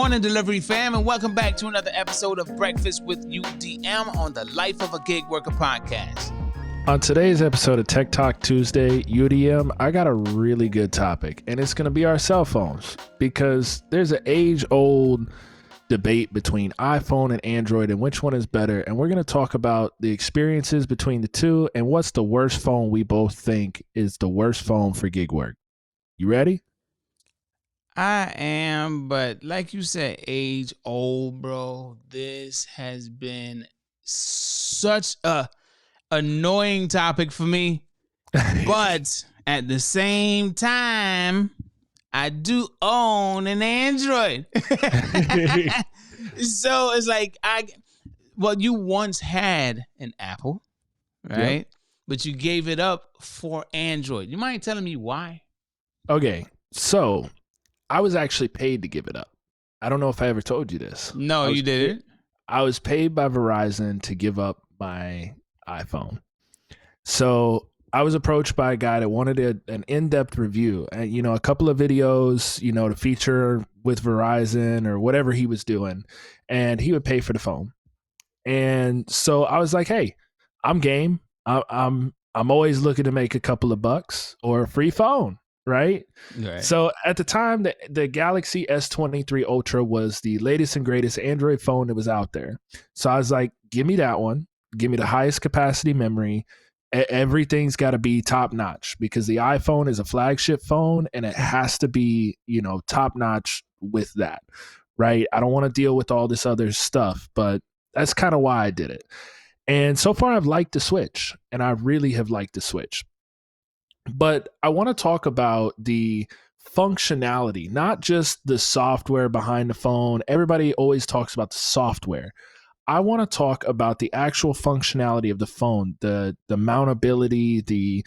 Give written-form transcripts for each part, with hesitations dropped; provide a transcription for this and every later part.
morning, delivery fam, and welcome back to another episode of Breakfast with UDM on the Life of a Gig Worker podcast. On today's episode of Tech Talk Tuesday, UDM, I got a really good topic, and it's going to be our cell phones, because there's an age-old debate between iPhone and Android and which one is better, and we're going to talk about the experiences between the two and what's the worst phone we both think is the worst phone for gig work. You ready? I am, but like you said, age old, bro. This has been such a annoying topic for me, but at the same time, I do own an Android. So it's like you once had an Apple, right? Yep. But you gave it up for Android. You mind telling me why? Okay, so I was actually paid to give it up. I don't know if I ever told you this. No, you didn't. I was paid by Verizon to give up my iPhone. So I was approached by a guy that wanted an in-depth review, and a couple of videos, to feature with Verizon or whatever he was doing, and he would pay for the phone. And so I was like, hey, I'm game. I'm always looking to make a couple of bucks or a free phone. Right? So at the time, the Galaxy S23 Ultra was the latest and greatest Android phone that was out there. So I was like, give me that one. Give me the highest capacity memory. Everything's got to be top notch, because the iPhone is a flagship phone and it has to be, top notch with that. Right? I don't want to deal with all this other stuff, but that's kind of why I did it. And so far, I've liked the Switch, and I really have liked the Switch. But I want to talk about the functionality, not just the software behind the phone. Everybody always talks about the software. I want to talk about the actual functionality of the phone, the mountability, the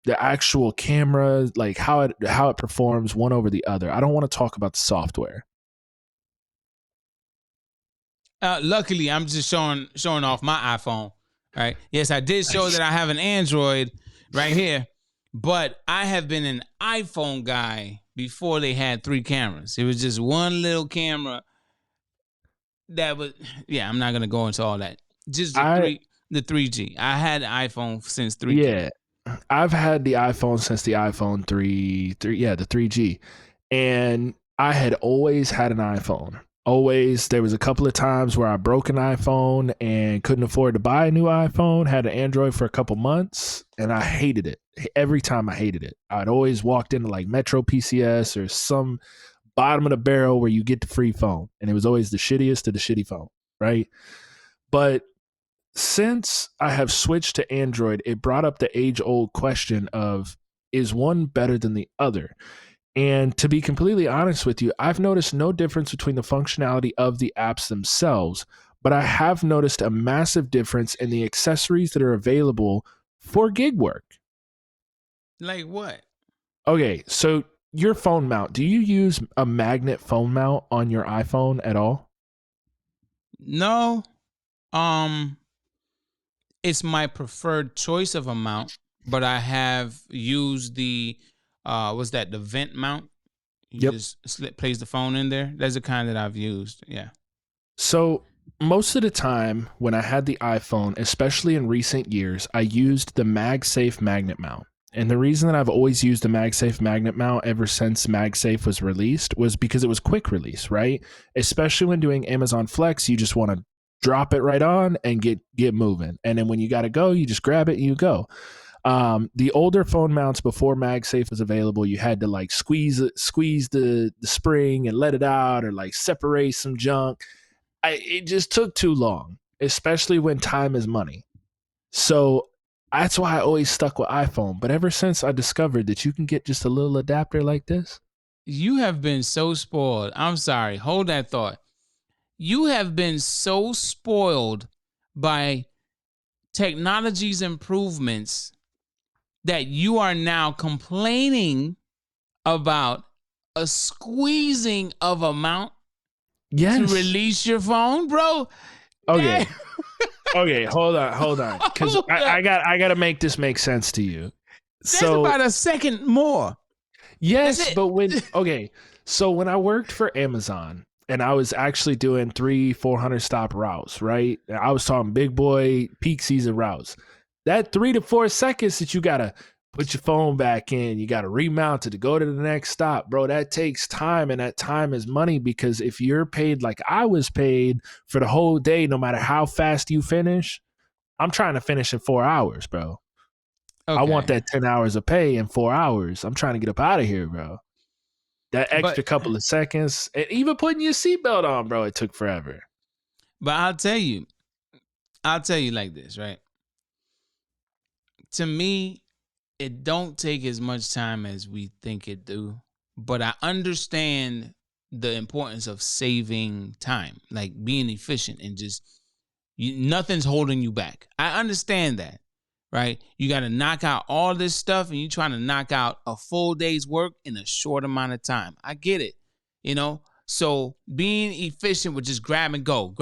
actual camera, like how it performs one over the other. I don't want to talk about the software. Luckily, I'm just showing off my iPhone. Right? Yes, I did show that I have an Android right here, but I have been an iPhone guy before they had 3 cameras. It was just one little camera that was, I'm not going to go into all that. Just the 3G. I had an iPhone since 3G. Yeah, I've had the iPhone since the iPhone 3, the 3G. And I had always had an iPhone. Always. There was a couple of times where I broke an iPhone and couldn't afford to buy a new iPhone, had an Android for a couple months, and I hated it. Every time I hated it. I'd always walked into like Metro PCS or some bottom of the barrel where you get the free phone, and it was always the shittiest of the shitty phone, right? But since I have switched to Android, it brought up the age-old question of, is one better than the other? And to be completely honest with you, I've noticed no difference between the functionality of the apps themselves, but I have noticed a massive difference in the accessories that are available for gig work. Like what? Okay, so your phone mount, do you use a magnet phone mount on your iPhone at all? No. It's my preferred choice of a mount, but I have used the the vent mount? You just place the phone in there. That's the kind that I've used. Yeah. So most of the time when I had the iPhone, especially in recent years, I used the MagSafe magnet mount. And the reason that I've always used the MagSafe magnet mount ever since MagSafe was released was because it was quick release, right? Especially when doing Amazon Flex, you just want to drop it right on and get moving. And then when you got to go, you just grab it and you go. The older phone mounts before MagSafe was available, you had to like squeeze the spring and let it out, or like separate some junk. It just took too long, especially when time is money. So that's why I always stuck with iPhone. But ever since I discovered that you can get just a little adapter like this. You have been so spoiled. I'm sorry. Hold that thought. You have been so spoiled by technology's improvements that you are now complaining about a squeezing of a mount to release your phone, bro. Okay. Okay, hold on. Because I got to make this make sense to you. That's about a second more. Yes, but when, okay. So when I worked for Amazon and I was actually doing 300-400 stop routes, right? I was talking big boy peak season routes. That 3 to 4 seconds that you gotta put your phone back in, you gotta remount it to go to the next stop, bro. That takes time, and that time is money, because if you're paid like I was paid for the whole day, no matter how fast you finish, I'm trying to finish in 4 hours, bro. I want Okay. that 10 hours of pay in 4 hours. I'm trying to get up out of here, bro. That extra But couple of seconds, and even putting your seatbelt on, bro, it took forever. I'll tell you like this, right? To me, it don't take as much time as we think it do, but I understand the importance of saving time, like being efficient and just nothing's holding you back. I understand that, right? You got to knock out all this stuff and you're trying to knock out a full day's work in a short amount of time. I get it, you know? So being efficient with just grab and go.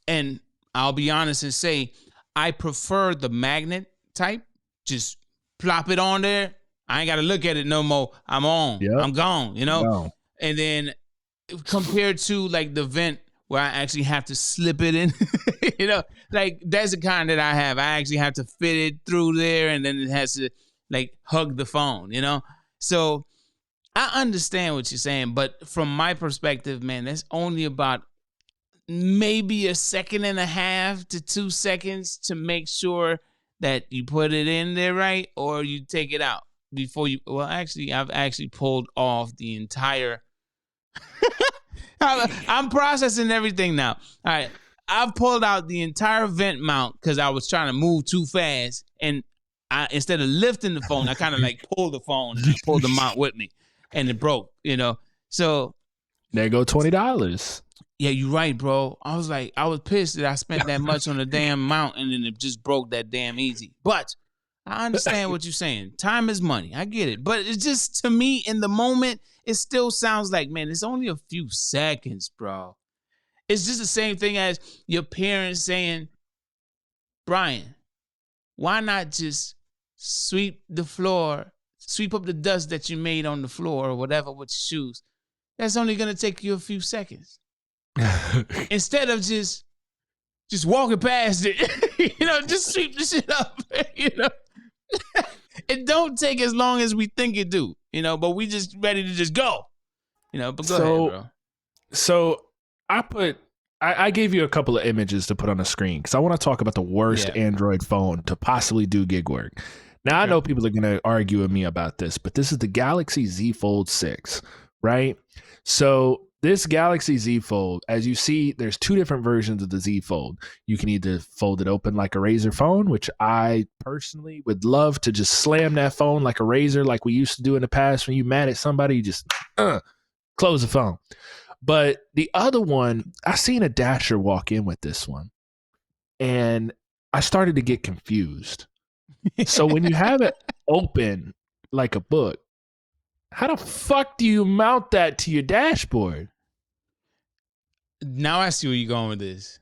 And I'll be honest and say, I prefer the magnet type. Just plop it on there. I ain't got to look at it no more. I'm on. Yep. I'm gone, you know? No. And then compared to like the vent where I actually have to slip it in, you know, like that's the kind that I have. I actually have to fit it through there, and then it has to like hug the phone, you know? So I understand what you're saying, but from my perspective, man, that's only about maybe a second and a half to 2 seconds to make sure that you put it in there right, or you take it out before you. Well, actually, I've actually pulled off the entire. I'm processing everything now. All right, I've pulled out the entire vent mount because I was trying to move too fast, and instead of lifting the phone, I kind of like pulled the phone and I pulled the mount with me, and it broke. You know, so there go $20. yeah, you're right, bro. I was pissed that I spent that much on the damn mount and then it just broke that damn easy. But I understand what you're saying. Time is money. I get it. But it's just, to me, in the moment, it still sounds like, man, it's only a few seconds, bro. It's just the same thing as your parents saying, Brian, why not just sweep the floor, sweep up the dust that you made on the floor or whatever with your shoes? That's only going to take you a few seconds. Instead of just walking past it, you know, just sweep the shit up, you know. It don't take as long as we think it do, you know, but we just ready to just go, you know. But go ahead, bro. So I gave you a couple of images to put on the screen because I want to talk about the worst Android phone to possibly do gig work. Now, I know people are going to argue with me about this, but this is the Galaxy Z Fold 6, right? So this Galaxy Z Fold, as you see, there's two different versions of the Z Fold. You can either fold it open like a Razr phone, which I personally would love to just slam that phone like a Razr, like we used to do in the past. When you mad at somebody, you just close the phone. But the other one, I seen a Dasher walk in with this one, and I started to get confused. So when you have it open like a book, how the fuck do you mount that to your dashboard? Now I see where you're going with this.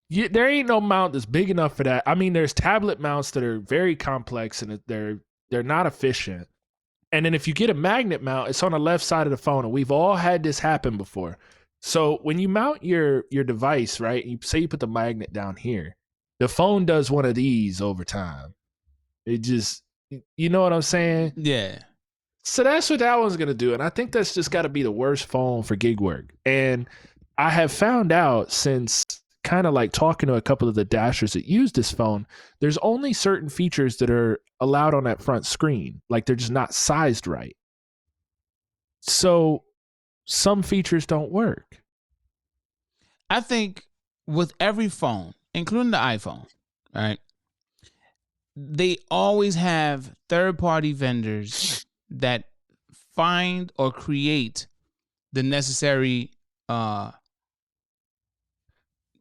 There ain't no mount that's big enough for that. I mean, there's tablet mounts that are very complex and they're not efficient. And then if you get a magnet mount, it's on the left side of the phone. And we've all had this happen before. So when you mount your device, right, you say you put the magnet down here, the phone does one of these over time. It just, you know what I'm saying? Yeah. So that's what that one's going to do. And I think that's just got to be the worst phone for gig work. And I have found out since kind of like talking to a couple of the Dashers that use this phone, there's only certain features that are allowed on that front screen. Like they're just not sized right. So some features don't work. I think with every phone, including the iPhone, right, they always have third-party vendors that find or create the necessary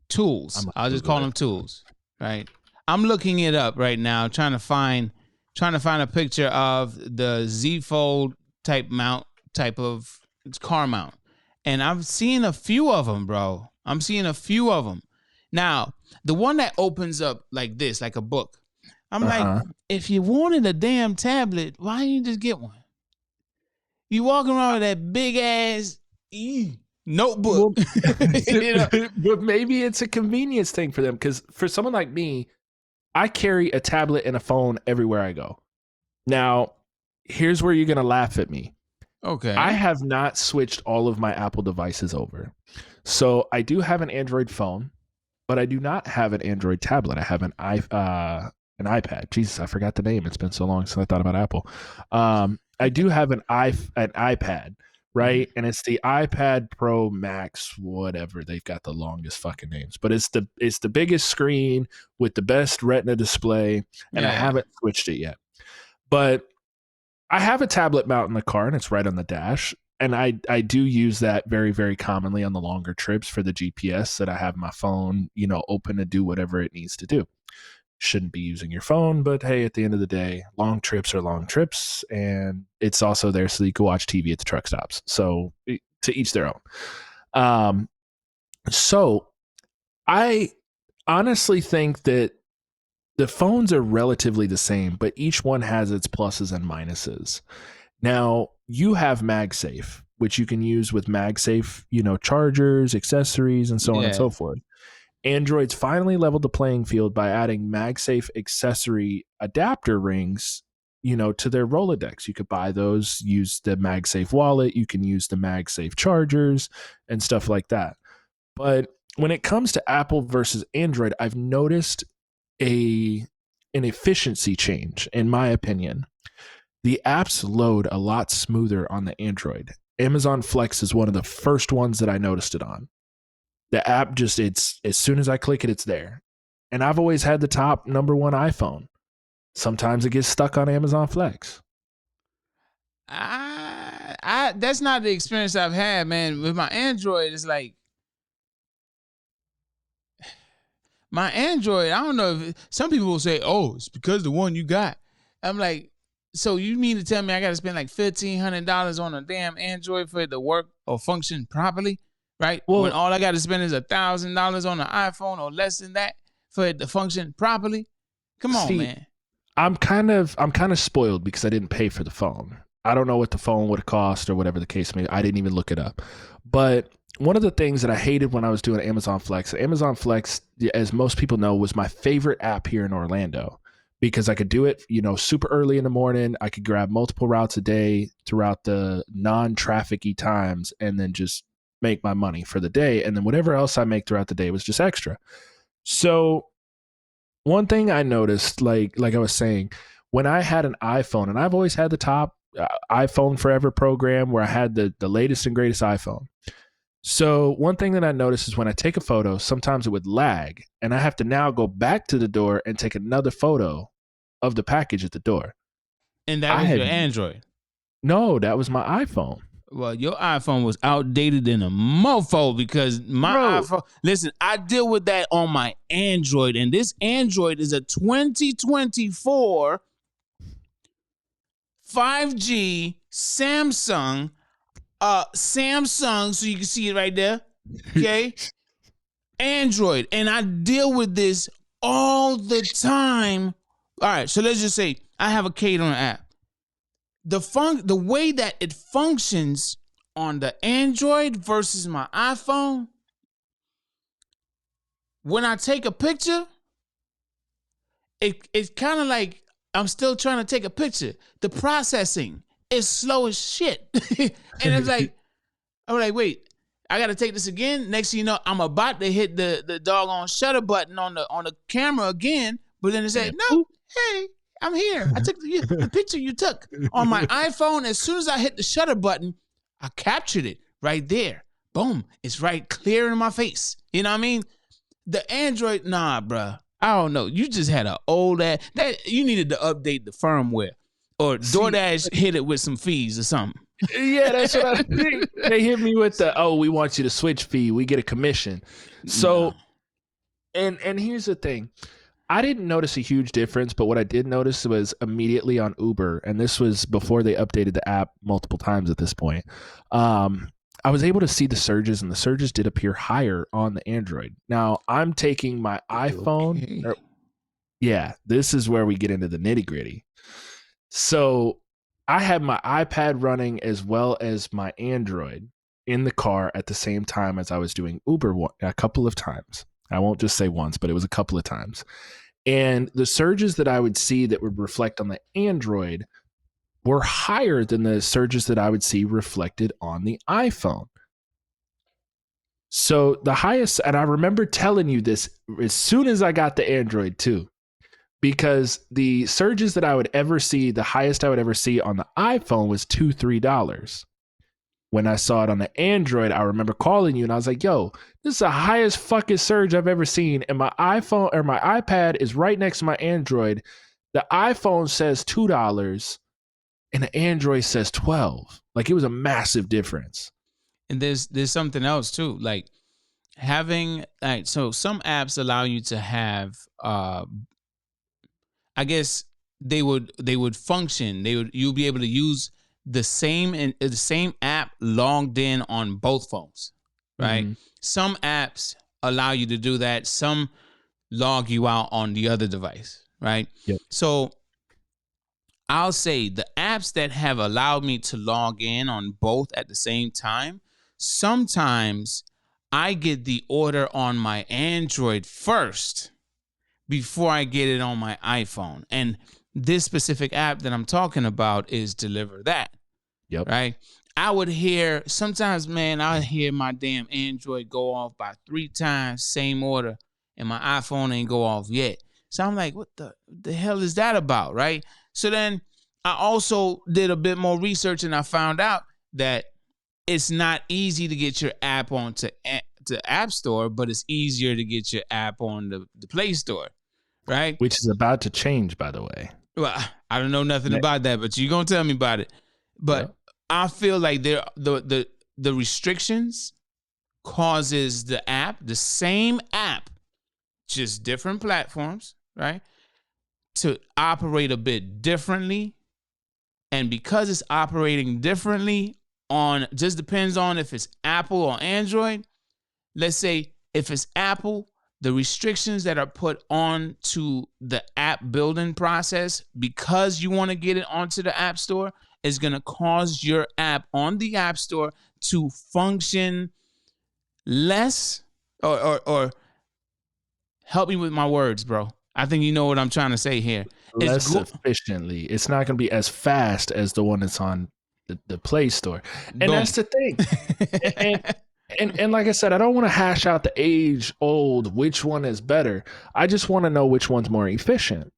tools. I'll just call them tools, right? I'm looking it up right now, trying to find a picture of the Z Fold type of car mount, and I've seen a few of them, bro. I'm seeing a few of them. Now, the one that opens up like this, like a book, I'm like, if you wanted a damn tablet, why don't you just get one? You walking around with that big ass notebook. But maybe it's a convenience thing for them, because for someone like me, I carry a tablet and a phone everywhere I go. Now, here's where you're going to laugh at me. Okay. I have not switched all of my Apple devices over. So I do have an Android phone, but I do not have an Android tablet. I have an iPad. Jesus, I forgot the name. It's been so long since I thought about Apple. I do have an iPad, right? And it's the iPad Pro Max, whatever. They've got the longest fucking names, but it's the biggest screen with the best Retina display, and I haven't switched it yet. But I have a tablet mount in the car, and it's right on the dash. And I do use that very, very commonly on the longer trips for the GPS, that I have my phone, open to do whatever it needs to do. Shouldn't be using your phone, but hey, at the end of the day, long trips are long trips, and it's also there so you can watch TV at the truck stops. So to each their own. So I honestly think that the phones are relatively the same, but each one has its pluses and minuses. Now, you have MagSafe, which you can use with MagSafe, chargers, accessories, and so on and so forth. Android's finally leveled the playing field by adding MagSafe accessory adapter rings, to their Rolodex. You could buy those, use the MagSafe wallet, you can use the MagSafe chargers and stuff like that. But when it comes to Apple versus Android, I've noticed an efficiency change, in my opinion. The apps load a lot smoother on the Android. Amazon Flex is one of the first ones that I noticed it on. The app it's as soon as I click it, it's there. And I've always had the top number one iPhone. Sometimes it gets stuck on Amazon Flex. That's not the experience I've had, man. With my Android, it's like my Android, I don't know if some people will say, "Oh, it's because the one you got." I'm like, so you mean to tell me I got to spend like $1,500 on a damn Android for it to work or function properly, right? Well, when all I got to spend is $1,000 on an iPhone or less than that for it to function properly. Come on, man. I'm kind of spoiled because I didn't pay for the phone. I don't know what the phone would cost or whatever the case may be. I didn't even look it up. But one of the things that I hated when I was doing Amazon Flex, as most people know, was my favorite app here in Orlando, because I could do it, super early in the morning. I could grab multiple routes a day throughout the non-trafficy times and then just make my money for the day. And then whatever else I make throughout the day was just extra. So one thing I noticed, like I was saying, when I had an iPhone, and I've always had the top iPhone Forever program where I had the latest and greatest iPhone. So one thing that I noticed is when I take a photo, sometimes it would lag, and I have to now go back to the door and take another photo of the package at the door. And that was your Android? No, that was my iPhone. Well, your iPhone was outdated in a mofo, because my iPhone, listen, I deal with that on my Android, and this Android is a 2024 5G Samsung, so you can see it right there, okay? Android, and I deal with this all the time. All right, so let's just say I have a catering app. The way that it functions on the Android versus my iPhone, when I take a picture, it's kind of like I'm still trying to take a picture. The processing is slow as shit. And it's like, I'm like, wait, I gotta take this again. Next thing you know, I'm about to hit the doggone shutter button on the camera again, but then it said, no, hey, I'm here. I took the picture you took. On my iPhone, as soon as I hit the shutter button, I captured it right there. Boom. It's right clear in my face. You know what I mean? The Android, nah, bruh. I don't know. You just had an old ass. You needed to update the firmware. Or DoorDash hit it with some fees or something. Yeah, that's what I think. They hit me with we want you to switch fee. We get a commission. So, and here's the thing. I didn't notice a huge difference, but what I did notice was immediately on Uber, and this was before they updated the app multiple times at this point, I was able to see the surges, and the surges did appear higher on the Android. Now, I'm taking my iPhone. Okay. Yeah, this is where we get into the nitty-gritty. So I had my iPad running as well as my Android in the car at the same time as I was doing Uber a couple of times. I won't just say once, but it was a couple of times. And the surges that I would see that would reflect on the Android were higher than the surges that I would see reflected on the iPhone. So the highest, and I remember telling you this as soon as I got the Android too, because the surges that I would ever see, the highest I would ever see on the iPhone was $2-3. When I saw it on the Android, I remember calling you and I was like, yo, this is the highest fucking surge I've ever seen. And my iPhone or my iPad is right next to my Android. The iPhone says $2 and the Android says 12. Like, it was a massive difference. And there's something else too, like having so some apps allow you to have I guess they would function. You'll be able to use the same app logged in on both phones, right? Mm-hmm. Some apps allow you to do that. Some log you out on the other device, right? Yep. So I'll say the apps that have allowed me to log in on both at the same time, sometimes I get the order on my Android first before I get it on my iPhone. And this specific app that I'm talking about is Deliver That. Yep. Right? I would hear, sometimes, man, I hear my damn Android go off by 3 times, same order, and my iPhone ain't go off yet. So I'm like, what the hell is that about, right? So then I also did a bit more research and I found out that it's not easy to get your app onto App Store, but it's easier to get your app on the Play Store, right? Which is about to change, by the way. Well, I don't know nothing about that, but you're going to tell me about it. But I feel like the restrictions causes the same app, just different platforms, right, to operate a bit differently. And because it's operating differently just depends on if it's Apple or Android. Let's say if it's Apple, the restrictions that are put on to the app building process, because you want to get it onto the App Store, is going to cause your app on the App Store to function less or help me with my words, bro. I think you know what I'm trying to say here. Less efficiently. It's not going to be as fast as the one that's on the Play Store. And Boom. That's the thing. And like I said, I don't want to hash out the age old which one is better. I just want to know which one's more efficient.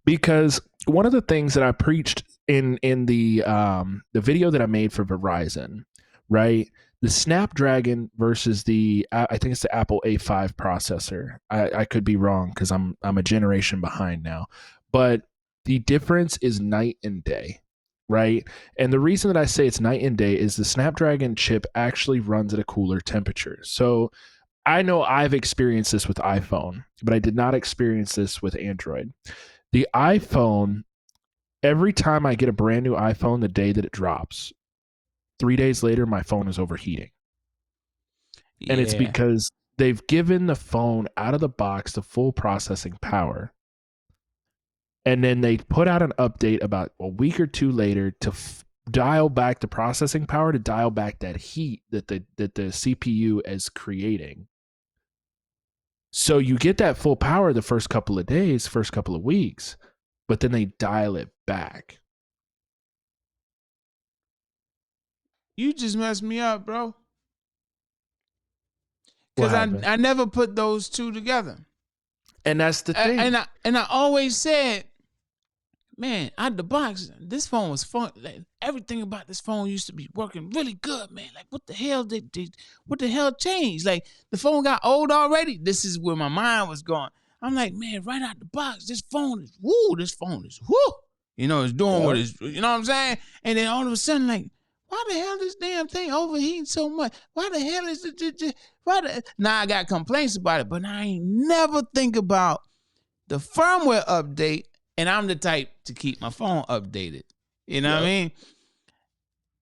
Because one of the things that I preached in the video that I made for Verizon, right? The Snapdragon versus I think it's the Apple A5 processor. I could be wrong because I'm a generation behind now, but the difference is night and day, right? And the reason that I say it's night and day is the Snapdragon chip actually runs at a cooler temperature. So I know I've experienced this with iPhone, but I did not experience this with Android. The iPhone, every time I get a brand new iPhone, the day that it drops, 3 days later, my phone is overheating. Yeah. And it's because they've given the phone out of the box the full processing power. And then they put out an update about a week or two later to dial back the processing power, to dial back that heat that the CPU is creating. So you get that full power the first couple of days, first couple of weeks, but then they dial it back. You just messed me up, bro. Because I never put those two together. And that's the thing. And I always said, man, out the box, this phone was fun. Like, everything about this phone used to be working really good, man. Like, what the hell what the hell changed? Like, the phone got old already. This is where my mind was going. I'm like, man, right out the box, this phone is woo. You know, it's doing what it's, you know what I'm saying? And then all of a sudden, like, why the hell is this damn thing overheating so much? Why the hell is it? Now I got complaints about it, but I ain't never think about the firmware update. And I'm the type to keep my phone updated. You know what I mean?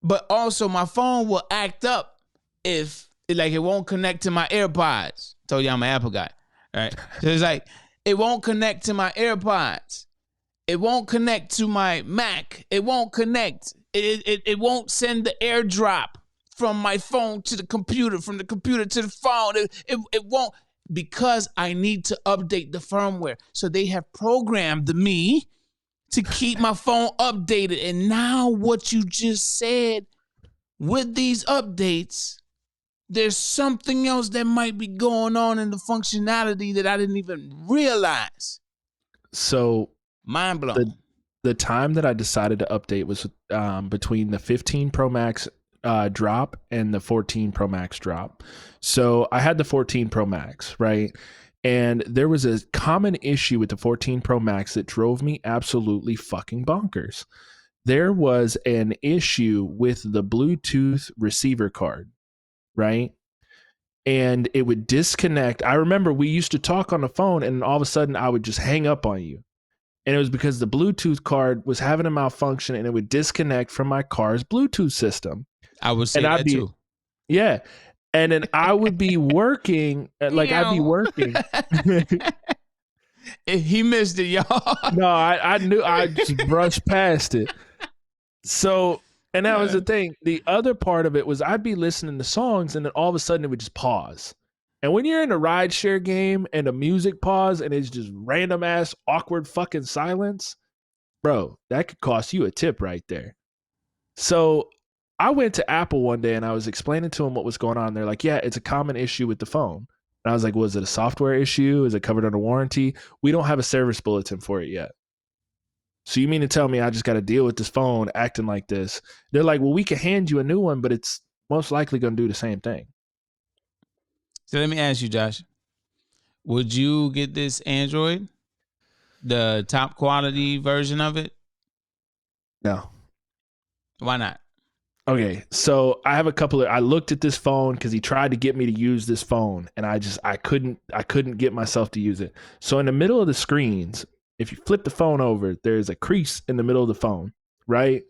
But also my phone will act up if it won't connect to my AirPods. Told you I'm an Apple guy. All right. So it's like it won't connect to my AirPods. It won't connect to my Mac. It won't connect. It won't send the AirDrop from my phone to the computer, from the computer to the phone. It won't, because I need to update the firmware. So they have programmed me to keep my phone updated. And now what you just said, with these updates, there's something else that might be going on in the functionality that I didn't even realize. So mind blown. The time that I decided to update was between the 15 Pro Max drop and the 14 Pro Max drop. So I had the 14 Pro Max, right? And there was a common issue with the 14 Pro Max that drove me absolutely fucking bonkers. There was an issue with the Bluetooth receiver card, right? And it would disconnect. I remember we used to talk on the phone, and all of a sudden I would just hang up on you. And it was because the Bluetooth card was having a malfunction, and it would disconnect from my car's Bluetooth system. I would say that too. Yeah. And then I would be working, like I'd be working. He missed it, y'all. No, I knew, I just brushed past it. So, and that was the thing. The other part of it was I'd be listening to songs, and then all of a sudden it would just pause. And when you're in a rideshare game and the music pause and it's just random ass awkward fucking silence, bro, that could cost you a tip right there. So I went to Apple one day and I was explaining to them what was going on. They're like, yeah, it's a common issue with the phone. And I was like, was it a software issue? Is it covered under warranty? We don't have a service bulletin for it yet. So you mean to tell me I just got to deal with this phone acting like this? They're like, well, we can hand you a new one, but it's most likely going to do the same thing. So let me ask you, Josh, would you get this Android, the top quality version of it? No. Why not? Okay, so I have I looked at this phone because he tried to get me to use this phone, and I couldn't get myself to use it. So in the middle of the screens, if you flip the phone over, there's a crease in the middle of the phone, right?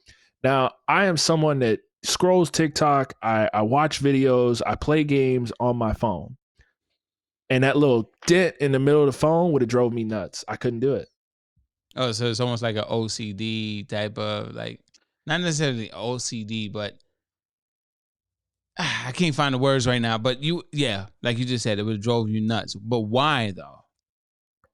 Now, I am someone that scrolls TikTok, I watch videos, I play games on my phone. And that little dent in the middle of the phone would have drove me nuts. I couldn't do it. Oh, so it's almost like an OCD type of, like, not necessarily OCD, but I can't find the words right now. But like you just said, it would have drove you nuts. But why though?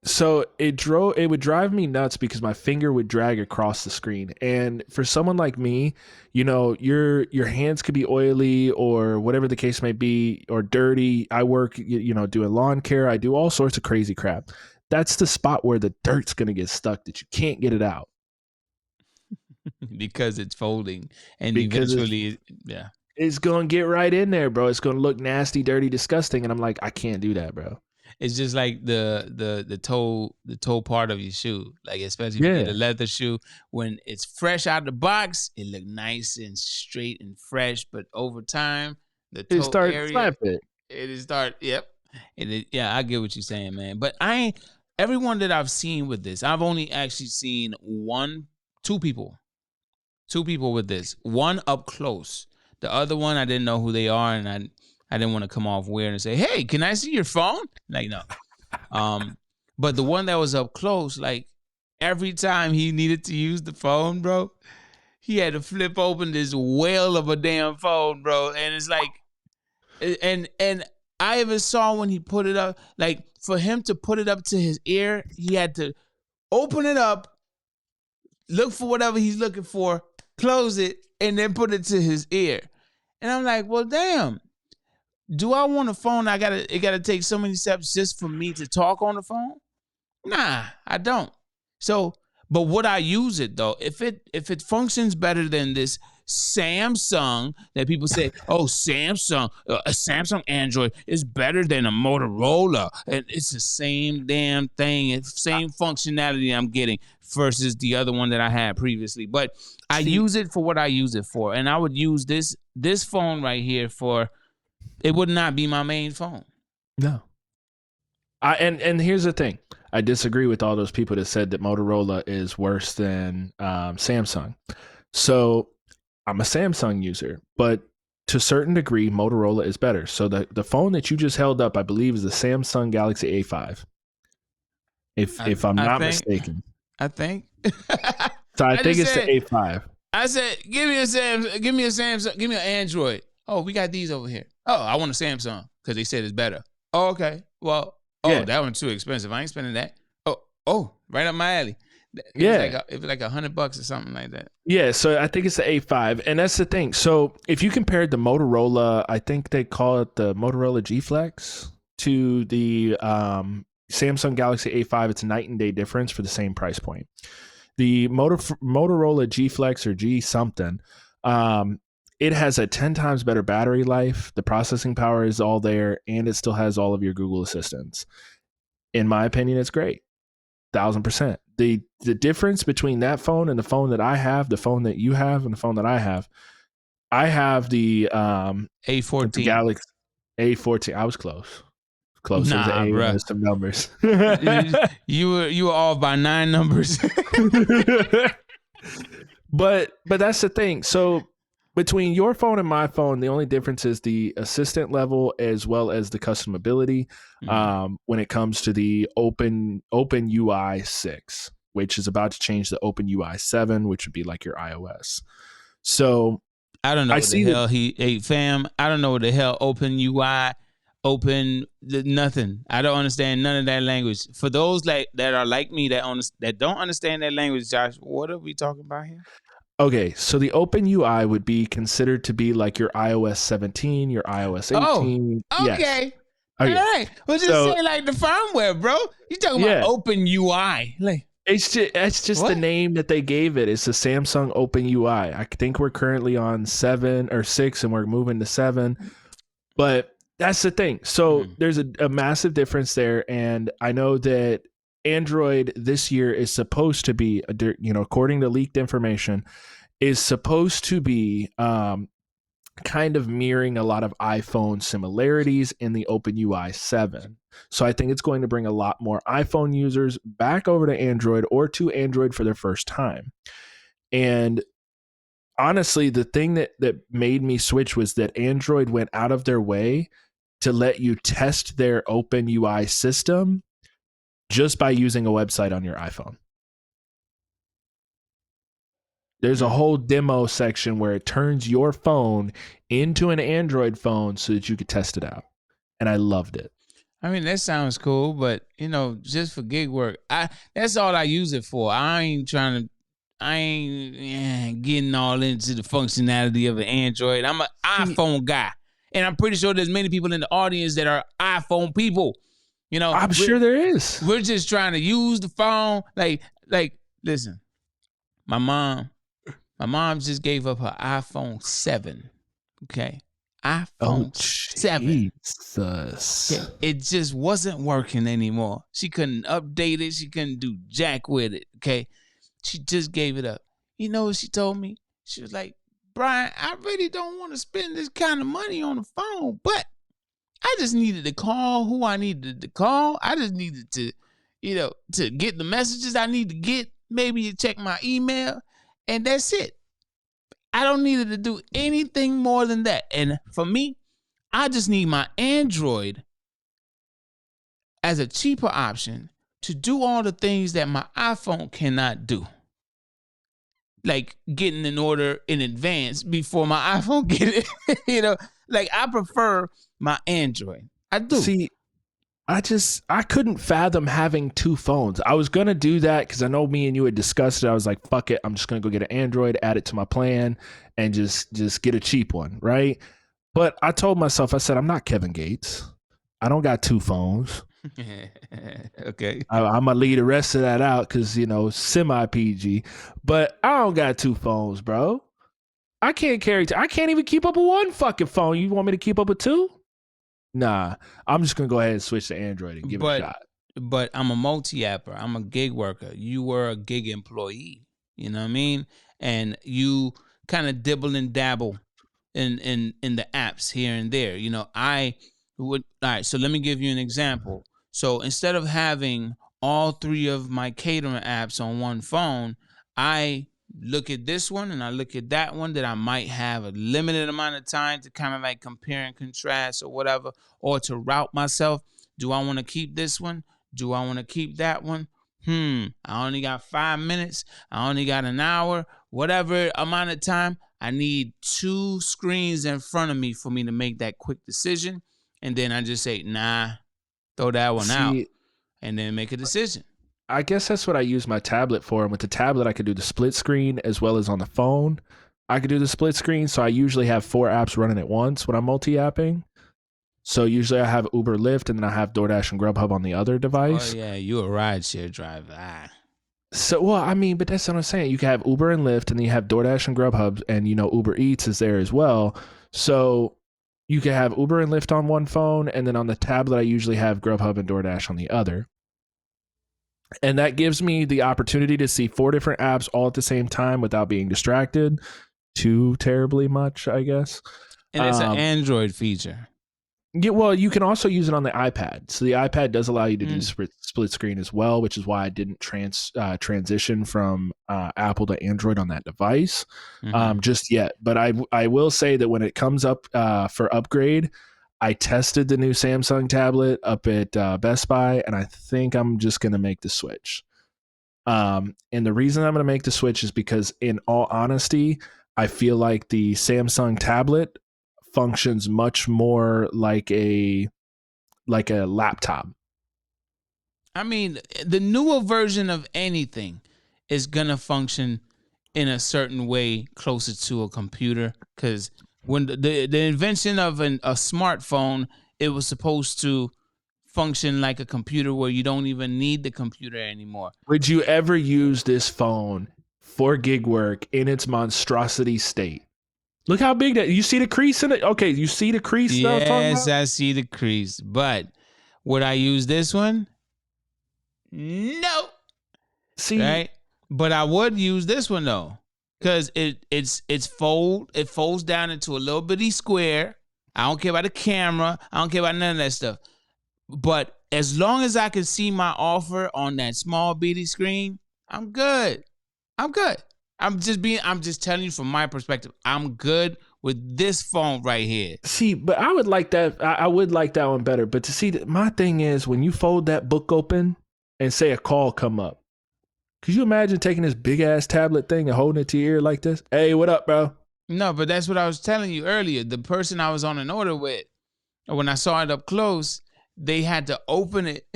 So it would drive me nuts because my finger would drag across the screen. And for someone like me, you know, your hands could be oily or whatever the case may be, or dirty. I work, doing lawn care. I do all sorts of crazy crap. That's the spot where the dirt's going to get stuck that you can't get it out. Because it's folding and eventually, it's going to get right in there, bro. It's going to look nasty, dirty, disgusting. And I'm like, I can't do that, bro. It's just like the toe part of your shoe, like especially if you get a leather shoe. When it's fresh out the box, it look nice and straight and fresh. But over time, the toe area, I get what you're saying, man. But everyone that I've seen with this, I've only actually seen two people with this. One up close. The other one, I didn't know who they are, and I didn't want to come off weird and say, hey, can I see your phone? Like, no. But the one that was up close, like, every time he needed to use the phone, bro, he had to flip open this whale of a damn phone, bro. And it's like, and I even saw when he put it up, like, for him to put it up to his ear, he had to open it up, look for whatever he's looking for, close it, and then put it to his ear. And I'm like, well, damn. Do I want a phone? It gotta take so many steps just for me to talk on the phone? Nah, I don't. So, but would I use it though? If it functions better than this Samsung that people say, oh, Samsung, a Samsung Android is better than a Motorola, and it's the same damn thing, it's same functionality I'm getting versus the other one that I had previously. But I use it for what I use it for, and I would use this phone right here for. It would not be my main phone. No. And here's the thing. I disagree with all those people that said that Motorola is worse than Samsung. So I'm a Samsung user, but to a certain degree, Motorola is better. So the phone that you just held up, I believe, is the Samsung Galaxy A5. If I'm not mistaken. I think So I I think just it's the said, A5. I said, give me a Samsung, give me an Android. Oh, we got these over here. Oh, I want a Samsung because they said it's better. Oh, okay. Well, Yeah. that one's too expensive. I ain't spending that. Oh, right up my alley. It was Yeah. like $100 or something like that. Yeah, so I think it's the A5, and that's the thing. So if you compared the Motorola, I think they call it the Motorola G Flex, to the Samsung Galaxy A5, it's a night and day difference for the same price point. The Motorola G Flex or G something, it has a 10 times better battery life. The processing power is all there, and it still has all of your Google Assistants. In my opinion, it's great. 1,000%. The difference between that phone and the phone that I have, the phone that you have, and the phone that I have the A14. Galaxy A14. I was close. Close. It was an Nah, A bruh. and some numbers. You were off by 9 numbers. But that's the thing. So between your phone and my phone, the only difference is the assistant level as well as the customability when it comes to the Open UI 6, which is about to change the Open UI 7, which would be like your iOS. So I don't know what the hell fam. I don't know what the hell Open UI, nothing. I don't understand none of that language. For those that are like me that don't understand that language, Josh, what are we talking about here? Okay, so the Open UI would be considered to be like your iOS 17, your iOS 18. Oh, okay. Yes. All right. Well, just say like the firmware, bro. You talking about Open UI? Like it's just the name that they gave it. It's the Samsung Open UI. I think we're currently on 7 or 6, and we're moving to 7. But that's the thing. So there's a massive difference there, and I know that Android this year is supposed to be, according to leaked information, is supposed to be kind of mirroring a lot of iPhone similarities in the Open UI 7. So I think it's going to bring a lot more iPhone users back over to Android or to Android for their first time. And honestly, the thing that made me switch was that Android went out of their way to let you test their Open UI system just by using a website on your iPhone. There's a whole demo section where it turns your phone into an Android phone so that you could test it out. And I loved it. I mean, that sounds cool, but just for gig work, that's all I use it for. I ain't getting all into the functionality of an Android. I'm an iPhone guy. And I'm pretty sure there's many people in the audience that are iPhone people. I'm sure there is. We're just trying to use the phone. Like, listen, my mom just gave up her iPhone 7. Okay. iPhone 7. Jesus. Yeah, it just wasn't working anymore. She couldn't update it. She couldn't do jack with it. Okay. She just gave it up. You know what she told me? She was like, Brian, I really don't want to spend this kind of money on the phone, but I just needed to call who I needed to call. I just needed to, to get the messages I need to get, maybe check my email, and that's it. I don't need to do anything more than that. And for me, I just need my Android as a cheaper option to do all the things that my iPhone cannot do. Like getting an order in advance before my iPhone get it. Like I prefer my Android. I do. See, I couldn't fathom having 2 phones. I was going to do that because I know me and you had discussed it. I was like, fuck it. I'm just going to go get an Android, add it to my plan, and just get a cheap one, right? But I told myself, I said, I'm not Kevin Gates. I don't got 2 phones. Okay. I'm going to leave the rest of that out because, semi-PG. But I don't got 2 phones, bro. I can't even keep up with 1 fucking phone. You want me to keep up with 2? Nah, I'm just going to go ahead and switch to Android and give it a shot. But I'm a multi-apper. I'm a gig worker. You were a gig employee. You know what I mean? And you kind of dibble and dabble in the apps here and there. I would. All right, so let me give you an example. So instead of having all 3 of my catering apps on one phone, I look at this one and I look at that one that I might have a limited amount of time to kind of like compare and contrast or whatever, or to route myself. Do I want to keep this one? Do I want to keep that one? I only got 5 minutes. I only got an hour, whatever amount of time. I need 2 screens in front of me for me to make that quick decision. And then I just say, nah, throw that one out See, and then make a decision. I guess that's what I use my tablet for. And with the tablet, I could do the split screen as well as on the phone. I could do the split screen. So I usually have 4 apps running at once when I'm multi-apping. So usually I have Uber, Lyft, and then I have DoorDash and Grubhub on the other Oh, device. yeah, you a rideshare driver. So, well, I mean, but that's what I'm saying. You can have Uber and Lyft, and then you have DoorDash and Grubhub, and Uber Eats is there as well. So you can have Uber and Lyft on one phone, and then on the tablet, I usually have Grubhub and DoorDash on the other. And that gives me the opportunity to see 4 different apps all at the same time without being distracted too terribly much, I guess. And it's an Android feature. Yeah, well, you can also use it on the iPad. So the iPad does allow you to do split screen as well, which is why I didn't transition from Apple to Android on that device just yet. But I will say that when it comes up for upgrade, I tested the new Samsung tablet up at Best Buy, and I think I'm just going to make the switch. And the reason I'm going to make the switch is because, in all honesty, I feel like the Samsung tablet functions much more like a laptop. I mean, the newer version of anything is gonna function in a certain way closer to a computer, because when the invention of a smartphone, it was supposed to function like a computer where you don't even need the computer anymore. Would you ever use this phone for gig work in its monstrosity state? Look how big that, you see the crease in it? Okay, you see the crease? Yes, I see the crease. But would I use this one? No. See, right? But I would use this one though, because it folds down into a little bitty square. I don't care about the camera. I don't care about none of that stuff. But as long as I can see my offer on that small bitty screen, I'm good. I'm good. I'm just telling you from my perspective. I'm good with this phone right here. See, but I would like that. I would like that one better. But to see, my thing is, when you fold that book open and say a call come up, could you imagine taking this big ass tablet thing and holding it to your ear like this? Hey, what up, bro? No, but that's what I was telling you earlier. The person I was on an order with, when I saw it up close, they had to open it.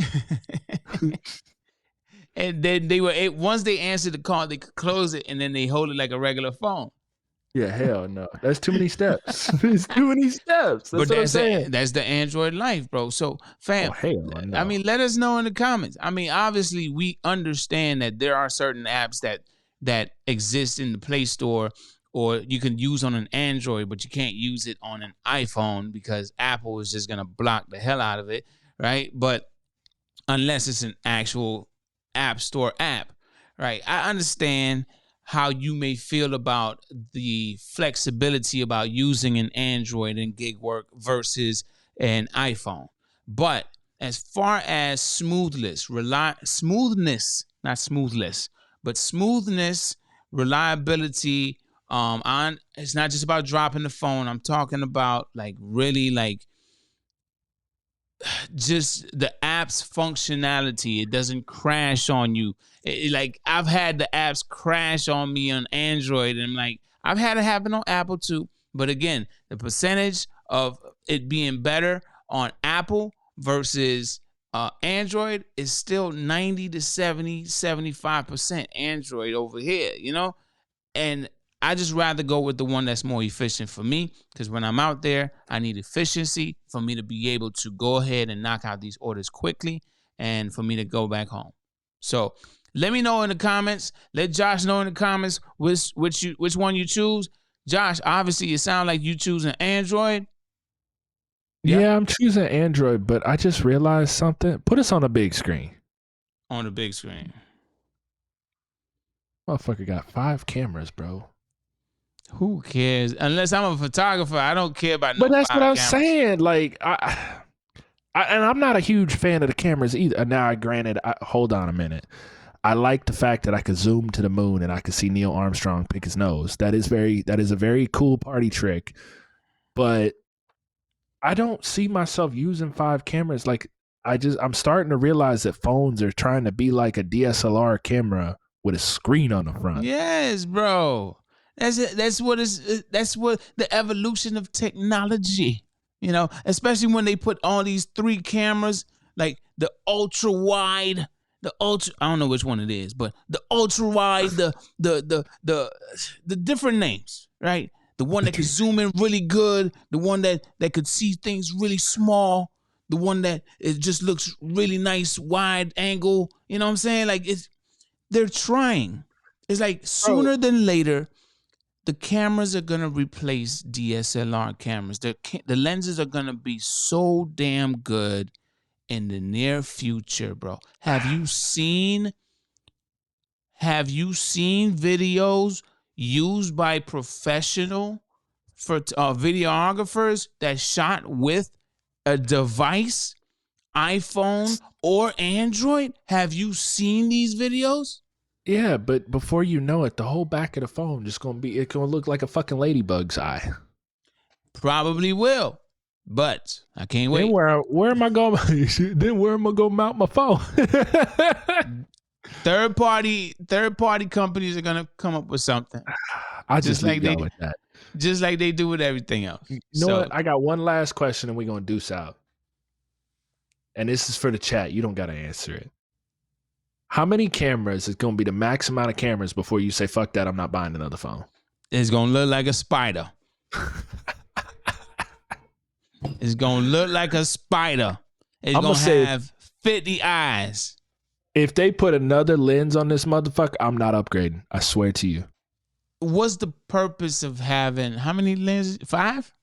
And then they were, once they answered the call, they could close it, and then they hold it like a regular phone. Yeah, hell no. That's too many steps. It's too many steps. That's what I'm saying. That's the Android life, bro. So, fam, hell no. I mean, let us know in the comments. I mean, obviously, we understand that there are certain apps that exist in the Play Store or you can use on an Android, but you can't use it on an iPhone because Apple is just going to block the hell out of it, right? But unless it's an actual App Store app, right? I understand how you may feel about the flexibility about using an Android and gig work versus an iPhone. But as far as smoothness, reliability, it's not just about dropping the phone. I'm talking about like really like just the app's functionality. It doesn't crash on you. Like I've had the apps crash on me on Android, and I'm like, I've had it happen on Apple too. But again, the percentage of it being better on Apple versus Android is still 90 to 70, 75% Android over here, And I just rather go with the one that's more efficient for me, because when I'm out there, I need efficiency for me to be able to go ahead and knock out these orders quickly and for me to go back home. So let me know in the comments. Let Josh know in the comments which one you choose. Josh, obviously it sounds like you choosing Android. Yeah, I'm choosing Android, but I just realized something. Put us on a big screen. On the big screen. Motherfucker got 5 cameras, bro. Who cares? Unless I'm a photographer, I don't care about. But that's what I'm saying. Like, and I'm not a huge fan of the cameras either. Now, granted, hold on a minute. I like the fact that I could zoom to the moon and I could see Neil Armstrong pick his nose. That is a very cool party trick. But I don't see myself using 5 cameras. Like, I'm starting to realize that phones are trying to be like a DSLR camera with a screen on the front. Yes, bro. That's what the evolution of technology. You know, especially when they put all these 3 cameras, like the ultra wide, I don't know which one it is, but the ultra wide, the different names, right? The one that could zoom in really good, the one that could see things really small, the one that it just looks really nice wide angle. You know what I'm saying? Like they're trying. It's like sooner than later, the cameras are gonna replace DSLR cameras. The lenses are gonna be so damn good in the near future, bro. Have you seen videos used by professional videographers that shot with a device, iPhone or Android? Have you seen these videos? Yeah, but before you know it, the whole back of the phone it's gonna look like a fucking ladybug's eye. Probably will, but I can't wait. Then where am I going? Then where am I going to mount my phone? Third party companies are gonna come up with something. I just like they with that, just like they do with everything else. You know what? I got one last question, and we're gonna deuce out. And this is for the chat. You don't gotta answer it. How many cameras is gonna be the max amount of cameras before you say fuck that? I'm not buying another phone. It's gonna look like a spider. It's gonna look like a spider. It's gonna have 50 eyes. If they put another lens on this motherfucker, I'm not upgrading. I swear to you. What's the purpose of having how many lenses? 5?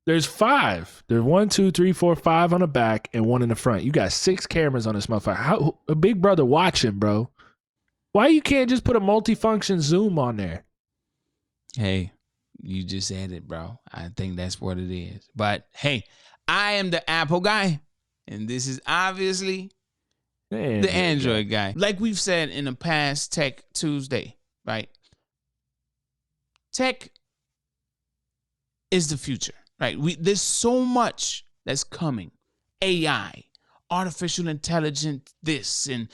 There's 5. There's 1, 2, 3, 4, 5 on the back and 1 in the front. You got 6 cameras on this motherfucker. How a big brother watching, bro? Why you can't just put a multifunction zoom on there? Hey, you just said it, bro. I think that's what it is. But hey, I am the Apple guy, and this is obviously the Android guy. Like we've said in the past Tech Tuesday, right? Tech is the future, right? There's so much that's coming. AI, artificial intelligence, this and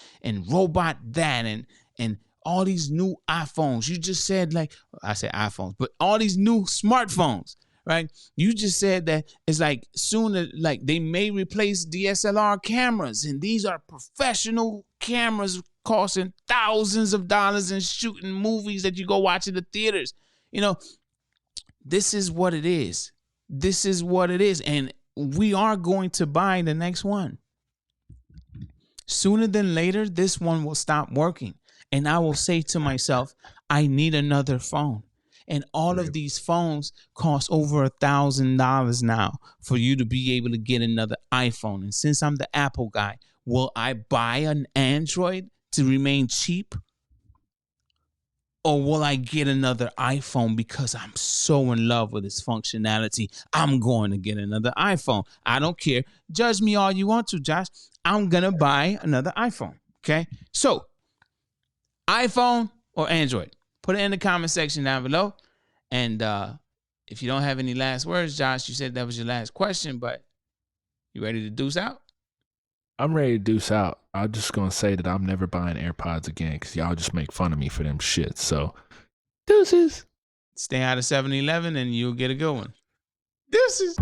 robot that, and all these new iPhones. You just said, like, I said iPhones, but all these new smartphones, right? You just said that it's like soon, like they may replace DSLR cameras, and these are professional cameras costing thousands of dollars and shooting movies that you go watch in the theaters. You know, this is what it is. This is what it is. And we are going to buy the next one. Sooner than later, this one will stop working. And I will say to myself, I need another phone. And all of these phones cost over $1,000 now for you to be able to get another iPhone. And since I'm the Apple guy, will I buy an Android to remain cheap? Or will I get another iPhone because I'm so in love with its functionality? I'm going to get another iPhone. I don't care. Judge me all you want to, Josh. I'm going to buy another iPhone. Okay? So, iPhone or Android? Put it in the comment section down below. And if you don't have any last words, Josh, you said that was your last question, but you ready to deuce out? I'm ready to deuce out. I'm just going to say that I'm never buying AirPods again because y'all just make fun of me for them shit. So, deuces. Stay out of 7-Eleven and you'll get a good one. Deuces.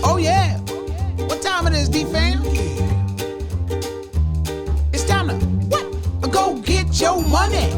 Oh, yeah. What time it is, D-Fam? It's time to what? Go get your money.